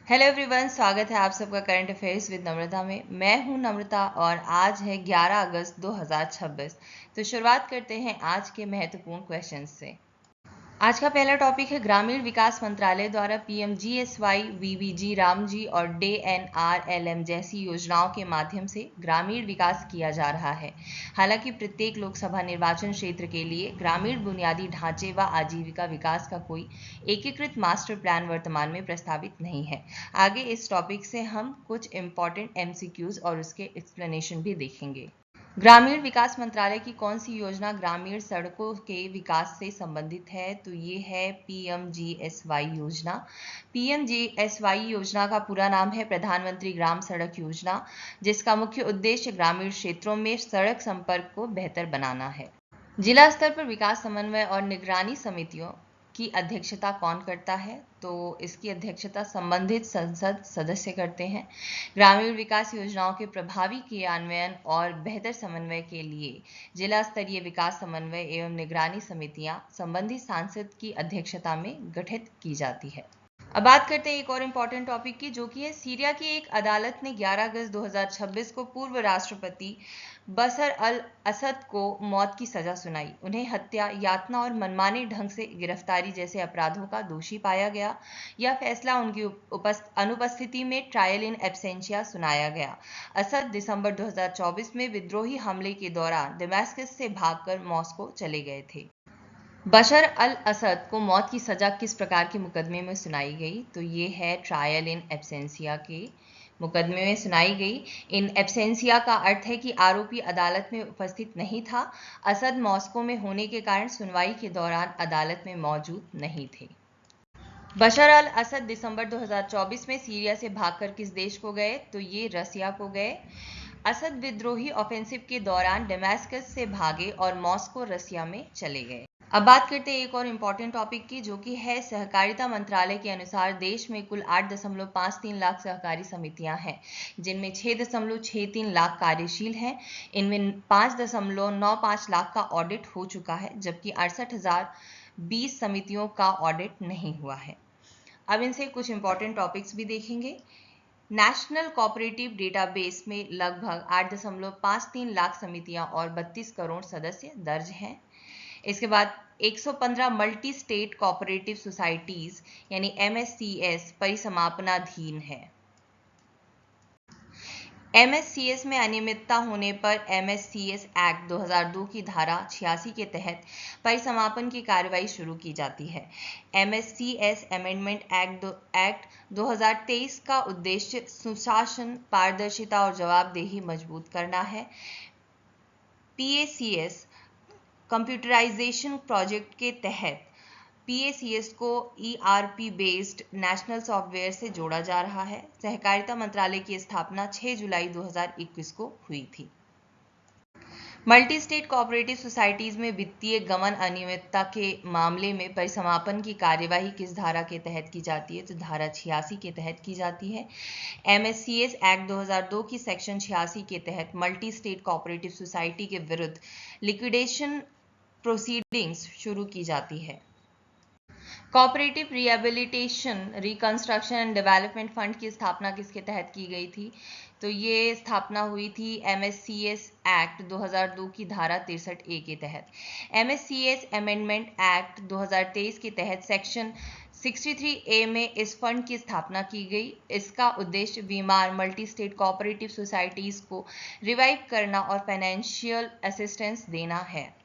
Hello everyone, स्वागत है आप सबका करंट अफेयर्स विद नम्रता में। मैं हूं नम्रता और आज है 11 अगस्त 2026। तो शुरुआत करते हैं आज के महत्वपूर्ण क्वेश्चंस से। आज का पहला टॉपिक है ग्रामीण विकास मंत्रालय द्वारा पीएमजीएसवाई, वीबीजी रामजी और डीएनआरएलएम जैसी योजनाओं के माध्यम से ग्रामीण विकास किया जा रहा है। हालांकि प्रत्येक लोकसभा निर्वाचन क्षेत्र के लिए ग्रामीण बुनियादी ढांचे व आजीविका विकास का कोई एकीकृत मास्टर प्लान वर्तमान में प्रस्तावित नहीं है। आगे इस टॉपिक से हम कुछ इंपॉर्टेंट एमसीक्यूज और उसके एक्सप्लेनेशन भी देखेंगे। ग्रामीण विकास मंत्रालय की कौन सी योजना ग्रामीण सड़कों के विकास से संबंधित है? तो ये है पीएमजीएसवाई योजना। पीएमजीएसवाई योजना का पूरा नाम है प्रधानमंत्री ग्राम सड़क योजना, जिसका मुख्य उद्देश्य ग्रामीण क्षेत्रों में सड़क संपर्क को बेहतर बनाना है। जिला स्तर पर विकास समन्वय और निगरानी समितियों की अध्यक्षता कौन करता है? तो इसकी अध्यक्षता संबंधित संसद सदस्य करते हैं। ग्रामीण विकास योजनाओं के प्रभावी क्रियान्वयन और बेहतर समन्वय के लिए जिला स्तरीय विकास समन्वय एवं निगरानी समितियां संबंधित सांसद की अध्यक्षता में गठित की जाती है। अब बात करते हैं एक और इम्पॉर्टेंट टॉपिक की, जो कि है सीरिया की एक अदालत ने 11 अगस्त 2026 को पूर्व राष्ट्रपति बशर अल असद को मौत की सजा सुनाई। उन्हें हत्या, यातना और मनमाने ढंग से गिरफ्तारी जैसे अपराधों का दोषी पाया गया। यह फैसला उनकी अनुपस्थिति में ट्रायल इन एब्सेंशिया सुनाया गया। असद दिसंबर 2024 में विद्रोही हमले के दौरान दमास्कस से भागकर मॉस्को चले गए थे। बशर अल असद को मौत की सजा किस प्रकार के मुकदमे में सुनाई गई? तो ये है ट्रायल इन एब्सेंशिया के मुकदमे में सुनाई गई। इन एब्सेंशिया का अर्थ है कि आरोपी अदालत में उपस्थित नहीं था। असद मॉस्को में होने के कारण सुनवाई के दौरान अदालत में मौजूद नहीं थे। बशर अल असद दिसंबर 2024 में सीरिया से भागकर किस देश को गए? तो ये रसिया को गए। असद विद्रोही ऑफेंसिव के दौरान दमास्कस से भागे और मॉस्को रसिया में चले गए। अब बात करते हैं एक और इम्पॉर्टेंट टॉपिक की, जो कि है सहकारिता मंत्रालय के अनुसार देश में कुल 8.53 लाख सहकारी समितियां हैं, जिनमें 6.63 लाख कार्यशील हैं। इनमें 5.95 लाख का ऑडिट हो चुका है, जबकि 68,020 समितियों का ऑडिट नहीं हुआ है। अब इनसे कुछ इम्पॉर्टेंट टॉपिक्स भी देखेंगे। नेशनल कोऑपरेटिव डेटाबेस में लगभग 8.53 लाख समितियां और 32 करोड़ सदस्य दर्ज हैं। इसके बाद 115 मल्टी स्टेट कोऑपरेटिव सोसाइटीज यानी MSCS परिसमापनाधीन है। MSCS में अनियमितता होने पर MSCS एक्ट 2002 की धारा 86 के तहत परिसमापन की कार्रवाई शुरू की जाती है। MSCS अमेंडमेंट एक्ट 2023 का उद्देश्य सुशासन, पारदर्शिता और जवाबदेही मजबूत करना है। PACS कंप्यूटराइजेशन प्रोजेक्ट के तहत PACS को ERP बेस्ड नेशनल सॉफ्टवेयर से जोड़ा जा रहा है। सहकारिता मंत्रालय की स्थापना 6 जुलाई 2021 को हुई थी। मल्टी स्टेट कोऑपरेटिव सोसाइटीज में वित्तीय गमन अनियमितता के मामले में परिसमापन की कार्यवाही किस धारा के तहत की जाती है? तो धारा 86 के तहत की जाती है। MSCS एक्ट 2002 की सेक्शन 86 के तहत मल्टी स्टेट कोऑपरेटिव सोसाइटी के विरुद्ध लिक्विडेशन प्रोसीडिंग्स शुरू की जाती है। Cooperative rehabilitation, reconstruction and development fund की स्थापना किसके तहत की गई थी? तो ये स्थापना हुई थी MSCS एक्ट 2002 की धारा 63A के तहत। MSCS अमेंडमेंट एक्ट 2023 के तहत सेक्शन 63A में इस फंड की स्थापना की गई। इसका उद्देश्य बीमार मल्टी स्टेट कोऑपरेटिव सोसाइटीज को रिवाइव करना और फाइनेंशियल असिस्टेंस देना है।